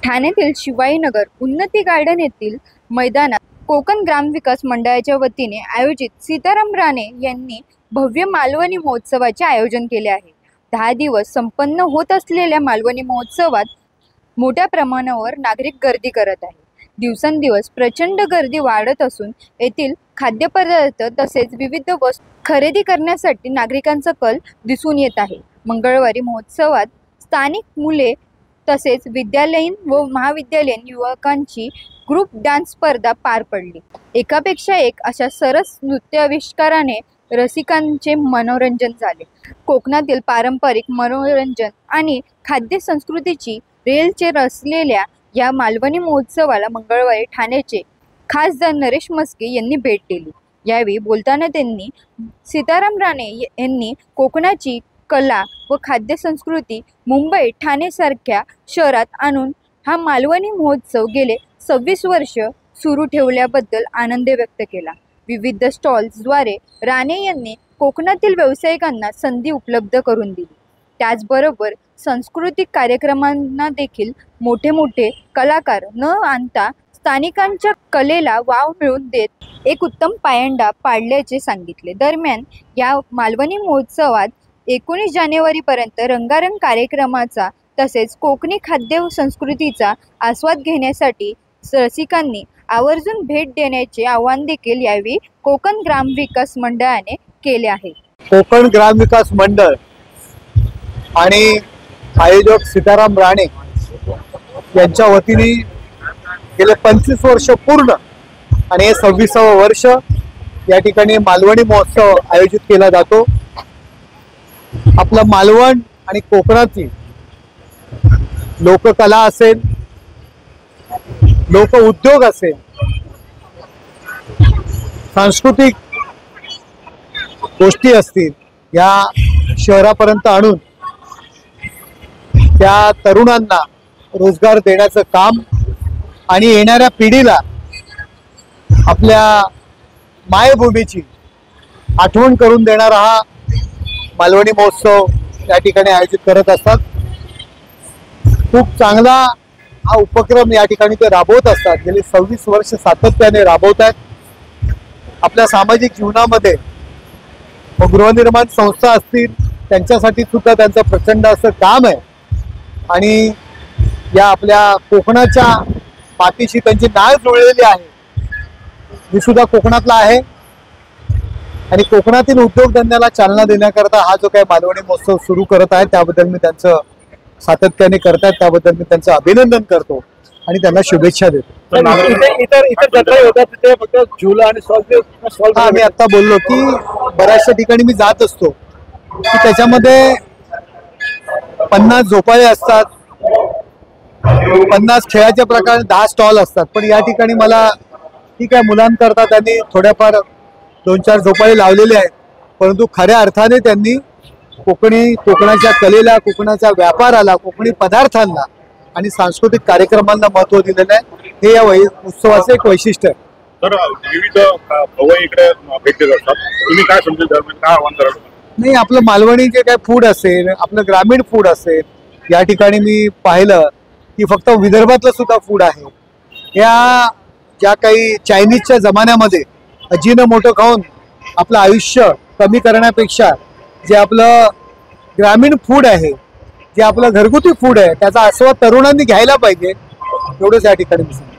ठाण्यातील शिवाईनगर उन्नती गार्डन येथील मैदानात कोकण ग्रामविकास मंडळाच्या वतीने आयोजित सीताराम राणे यांनी भव्य मालवणी महोत्सवाचे आयोजन केले आहे। 10 दिवस संपन्न होत असलेल्या मालवणी महोत्सवात मोठ्या प्रमाणावर नागरिक गर्दी करत आहे। दिवसेंदिवस प्रचंड गर्दी वाढत असून येथील खाद्यपदार्थ तसेच विविध वस्तू खरेदी करण्यासाठी नागरिकांचा कल दिसून येत आहे। मंगळवारी महोत्सवात स्थानिक मुले तसेच विद्यालयीन व महाविद्यालयीन युवकांची ग्रुप डान्स स्पर्धा पार पडली। एकापेक्षा एक अशा सरस नृत्याविष्काराने रसिकांचे मनोरंजन झाले। कोकणातील पारंपरिक मनोरंजन आणि खाद्य संस्कृतीची रेलचेल असलेल्या या मालवणी महोत्सवाला मंगळवारी ठाण्याचे खासदार नरेश म्हस्के यांनी भेट दिली। यावेळी बोलताना त्यांनी सीताराम राणे यांनी कोकणाची कला व खाद्य संस्कृती मुंबई ठाणेसारख्या शहरात आणून हा मालवणी महोत्सव गेले 26 वर्ष सुरू ठेवल्याबद्दल आनंद व्यक्त केला। विविध स्टॉल्सद्वारे राणे यांनी कोकणातील व्यावसायिकांना संधी उपलब्ध करून दिली। त्याचबरोबर सांस्कृतिक कार्यक्रमांना देखील मोठे कलाकार न आणता स्थानिकांच्या कलेला वाव मिळवून देत एक उत्तम पायंडा पाडल्याचे सांगितले। दरम्यान या मालवणी महोत्सवात 19 जानेवारीपर्यंत रंगारंग कार्यक्रमाचा तसेच कोकणी खाद्य संस्कृतीचा आस्वाद घेण्यासाठी रसिकांनी आवर्जून भेट देण्याचे आवाहन देखील यावेळी कोकण ग्रामविकास मंडळाने केले आहे। कोकण ग्रामविकास मंडळ आणि आयोजक सीताराम राणे यांच्या वतीने गेले 25 वर्ष पूर्ण आणि हे 26वे वर्ष या ठिकाणी मालवणी महोत्सव आयोजित केला जातो। आपलं मालवण आणि कोकणाची लोककला असेल, लोक उद्योग असेल, सांस्कृतिक गोष्टी असतील, या शहरापर्यंत आणून त्या तरुणांना रोजगार देण्याचं काम आणि येणाऱ्या पिढीला आपल्या मायभूमीची आठवण करून देणारा हा मालवणी महोत्सव या ठिकाणी आयोजित करत असतात। खूप चांगला हा उपक्रम या ठिकाणी ते राबवत असतात। गेली 26 वर्ष सातत्याने राबवत आहेत। आपल्या सामाजिक जीवनामध्ये गृहनिर्माण संस्था असतील त्यांच्यासाठी सुद्धा त्यांचं प्रचंड असं काम आहे आणि या आपल्या कोकणाच्या मातीशी त्यांची नाळ जुळलेली आहे। मी सुद्धा कोकणातला आहे आणि कोकणातील उद्योगधंद्याला चालना देण्याकरता हा जो काही मालवणी महोत्सव सुरू करत आहे त्याबद्दल मी त्यांचं सातत्याने करतात त्याबद्दल मी त्यांचं अभिनंदन करतो आणि त्यांना शुभेच्छा देतो। इतर जत्रा होतात तिथे फक्त झुला आणि सॉल्व मी आता बोललो की बऱ्याचशा ठिकाणी मी जात असतो की त्याच्यामध्ये 50 झोपाळे असतात, 50 खेळाच्या प्रकारे 10 स्टॉल असतात, पण या ठिकाणी मला ठीक आहे मुलांकरता त्यांनी थोड्याफार 2-4 झोपाळे लावलेले आहेत, परंतु खऱ्या अर्थाने त्यांनी कोकणाच्या कलेला, कोकणाच्या व्यापाराला, कोकणी पदार्थांना आणि सांस्कृतिक कार्यक्रमांना महत्त्व दिलेलं आहे। हे या उत्सवाचं एक वैशिष्ट्य आहे। तर विविध भवई इकडे भेट देत असतात, तुम्ही काय समजून काय आव्हान कराल? नाही, आपलं मालवणी जे काय फूड असेल, आपलं ग्रामीण फूड असेल, या ठिकाणी मी पाहिलं की फक्त विदर्भातलं सुद्धा फूड आहे। या ज्या काही चायनीजच्या जमान्यामध्ये अजिनोमोटो खाऊन आपलं आयुष्य कमी करण्यापेक्षा जे आपलं ग्रामीण फूड आहे, जे आपलं घरगुती फूड आहे, त्याचा आस्वाद तरुणांनी घ्यायला पाहिजे, एवढंच या ठिकाणी मी सांगतो।